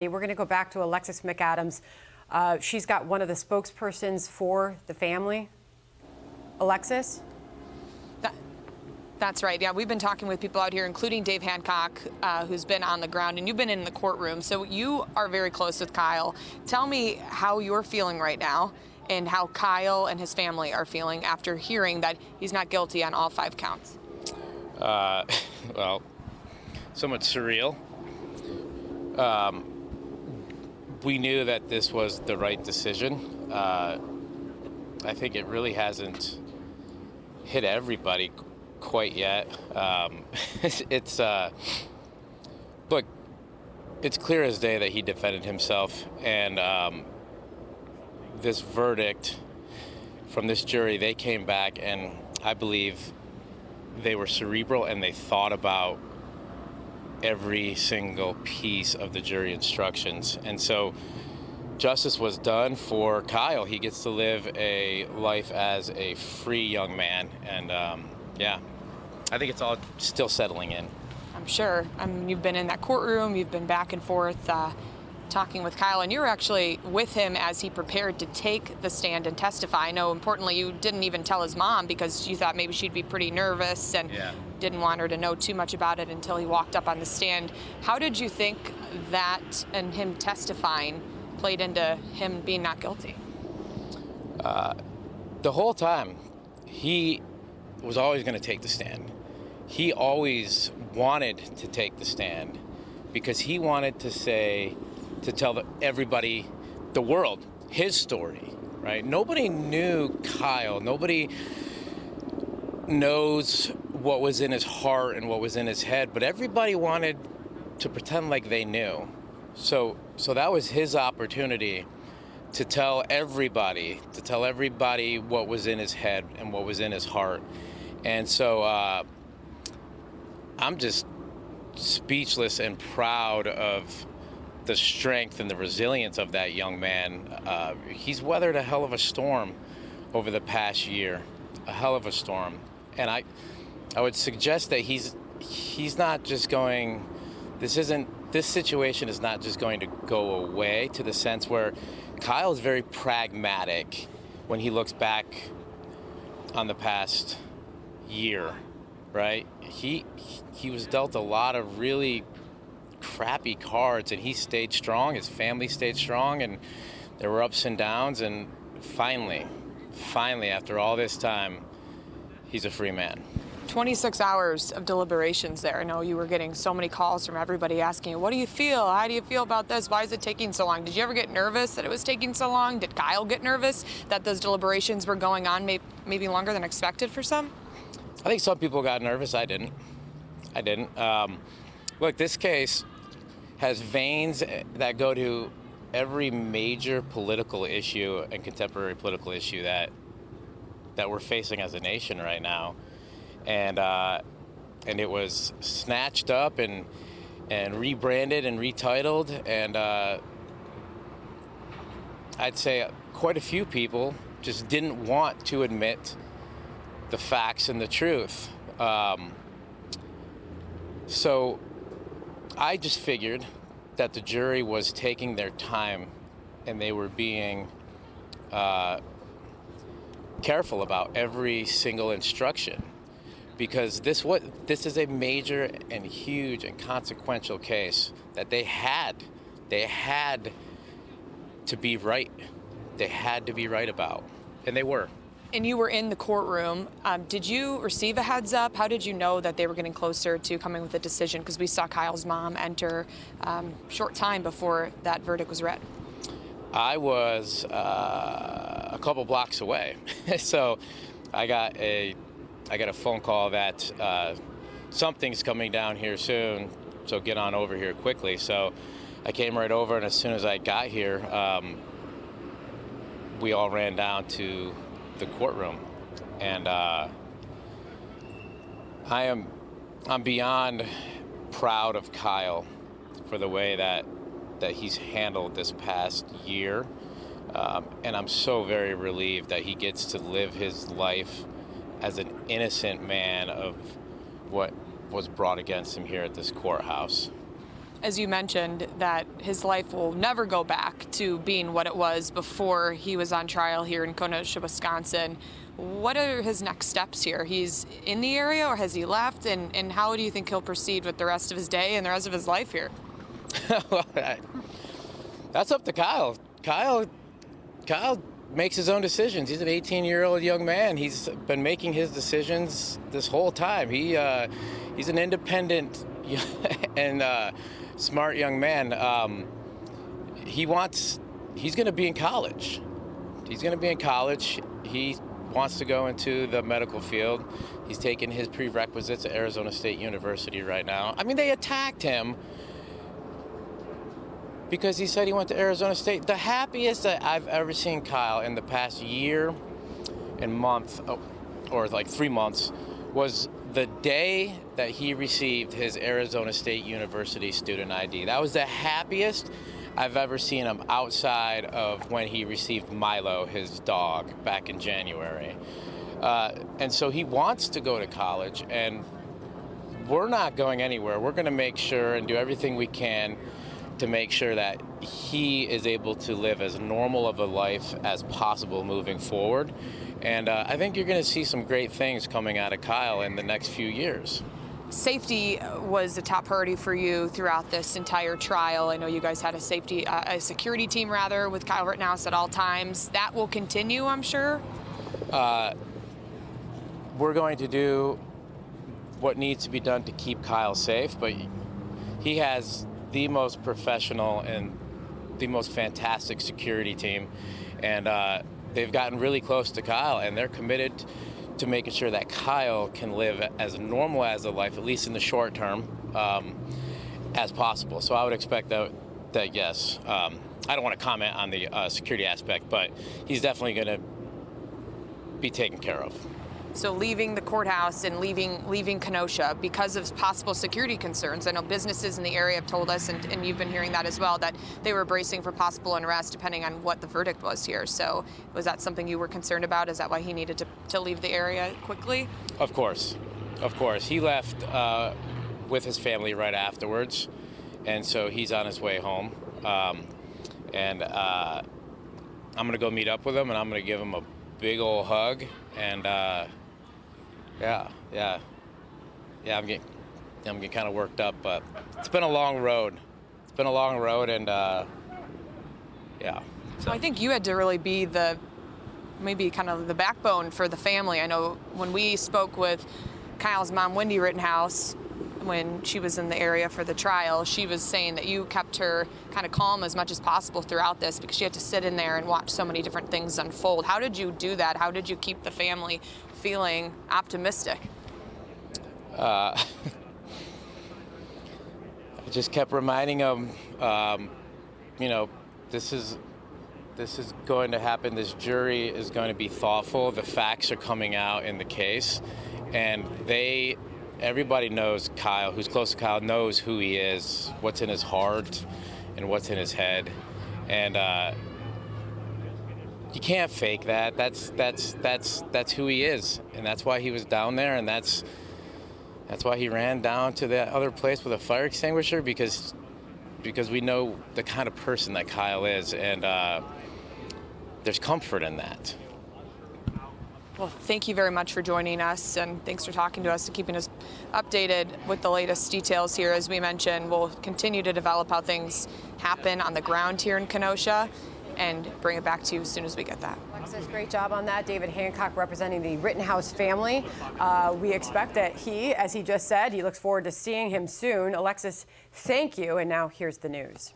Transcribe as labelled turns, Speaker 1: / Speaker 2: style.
Speaker 1: We're going to go back to Alexis McAdams. She's got one of the spokespersons for the family. Alexis?
Speaker 2: That's right. Yeah, we've been talking with people out here, including Dave Hancock, who's been on the ground, and you've been in the courtroom. So you are very close with Kyle. Tell me how you're feeling right now and how Kyle and his family are feeling after hearing that he's not guilty on all 5 counts.
Speaker 3: Well, somewhat surreal. We knew that this was the right decision. I think it really hasn't hit everybody quite yet. Look, it's clear as day that he defended himself, and this verdict from this jury, they came back, and I believe they were cerebral and they thought about every single piece of the jury instructions. And so justice was done for Kyle. He gets to live a life as a free young man. And yeah, I think it's all still settling in.
Speaker 2: I'm sure. You've been in that courtroom, you've been back and forth talking with Kyle, and you were actually with him as he prepared to take the stand and testify. I know, importantly, you didn't even tell his mom because you thought maybe she'd be pretty nervous and didn't want her to know too much about it until he walked up on the stand. How did you think that and him testifying played into him being not guilty?
Speaker 3: The whole time, he was always going to take the stand. He always wanted to take the stand because he wanted to tell everybody, the world, his story, right? Nobody knew Kyle. Nobody knows what was in his heart and what was in his head, but everybody wanted to pretend like they knew. So that was his opportunity to tell everybody what was in his head and what was in his heart. And so I'm just speechless and proud of the strength and the resilience of that young man. He's weathered a hell of a storm over the past year, a hell of a storm. And I would suggest that he's not just going, this situation is not just going to go away, to the sense where Kyle is very pragmatic when he looks back on the past year, right? He was dealt a lot of really crappy cards, and he stayed strong. His family stayed strong, and there were ups and downs, and finally, after all this time, he's a free man.
Speaker 2: 26 hours of deliberations there. I know you were getting so many calls from everybody asking you, what do you feel? How do you feel about this? Why is it taking so long? Did you ever get nervous that it was taking so long? Did Kyle get nervous that those deliberations were going on maybe longer than expected for some?
Speaker 3: I think some people got nervous. I didn't. Look, this case has veins that go to every major political issue and contemporary political issue that we're facing as a nation right now. And it was snatched up and rebranded and retitled, and I'd say quite a few people just didn't want to admit the facts and the truth. So I just figured that the jury was taking their time and they were being careful about every single instruction, because this is a major and huge and consequential case that they had to be right. They had to be right about, and they were.
Speaker 2: And you were in the courtroom. Did you receive a heads up? How did you know that they were getting closer to coming with a decision? Because we saw Kyle's mom enter short time before that verdict was read.
Speaker 3: I was a couple blocks away, so I got a phone call that something's coming down here soon, so get on over here quickly. So I came right over, and as soon as I got here, we all ran down to the courtroom, and I'm beyond proud of Kyle for the way that he's handled this past year, and I'm so very relieved that he gets to live his life as an innocent man of what was brought against him here at this courthouse.
Speaker 2: as you mentioned, that his life will never go back to being what it was before he was on trial here in Kenosha, Wisconsin. What are his next steps here? He's in the area, or has he left? And how do you think he'll proceed with the rest of his day and the rest of his life here?
Speaker 3: Well, that's up to Kyle. Kyle makes his own decisions. He's an 18-year-old young man. He's been making his decisions this whole time. He's an independent and smart young man. He's going to be in college. He's going to be in college. He wants to go into the medical field. He's taking his prerequisites at Arizona State University right now. I mean, they attacked him because he said he went to Arizona State. The happiest that I've ever seen Kyle in the past year and month, or like 3 months, was the day that he received his Arizona State University student ID. That was the happiest I've ever seen him outside of when he received Milo, his dog, back in January. And so he wants to go to college, and we're not going anywhere. We're going to make sure and do everything we can to make sure that he is able to live as normal of a life as possible moving forward. And I think you're going to see some great things coming out of Kyle in the next few years.
Speaker 2: Safety was a top priority for you throughout this entire trial. I know you guys had a security team rather, with Kyle Rittenhouse at all times. That will continue, I'm sure.
Speaker 3: We're going to do what needs to be done to keep Kyle safe, but he has the most professional and the most fantastic security team, and they've gotten really close to Kyle, and they're committed to making sure that Kyle can live as normal as a life, at least in the short term, as possible. So I would expect that yes. I don't want to comment on the security aspect, but he's definitely going to be taken care of.
Speaker 2: So leaving the courthouse and leaving Kenosha because of possible security concerns. I know businesses in the area have told us, and you've been hearing that as well, that they were bracing for possible unrest depending on what the verdict was here. So was that something you were concerned about? Is that why he needed to leave the area quickly?
Speaker 3: Of course. He left with his family right afterwards, and so he's on his way home. And I'm going to go meet up with him, and I'm going to give him a big old hug, and I'm getting kind of worked up, but it's been a long road. And yeah.
Speaker 2: So I think you had to really be maybe kind of the backbone for the family. I know when we spoke with Kyle's mom, Wendy Rittenhouse, when she was in the area for the trial, she was saying that you kept her kind of calm as much as possible throughout this because she had to sit in there and watch so many different things unfold. How did you do that? How did you keep the family feeling optimistic?
Speaker 3: I just kept reminding them, this is going to happen. This jury is going to be thoughtful. The facts are coming out in the case, and everybody knows Kyle, who's close to Kyle, knows who he is, what's in his heart, and what's in his head. And you can't fake that. That's who he is, and that's why he was down there, and that's why he ran down to that other place with a fire extinguisher, because we know the kind of person that Kyle is, and there's comfort in that.
Speaker 2: Well, thank you very much for joining us, and thanks for talking to us and keeping us updated with the latest details here. As we mentioned, we'll continue to develop how things happen on the ground here in Kenosha and bring it back to you as soon as we get that.
Speaker 1: Alexis, great job on that. David Hancock representing the Rittenhouse family. We expect that as he just said, he looks forward to seeing him soon. Alexis, thank you. And now here's the news.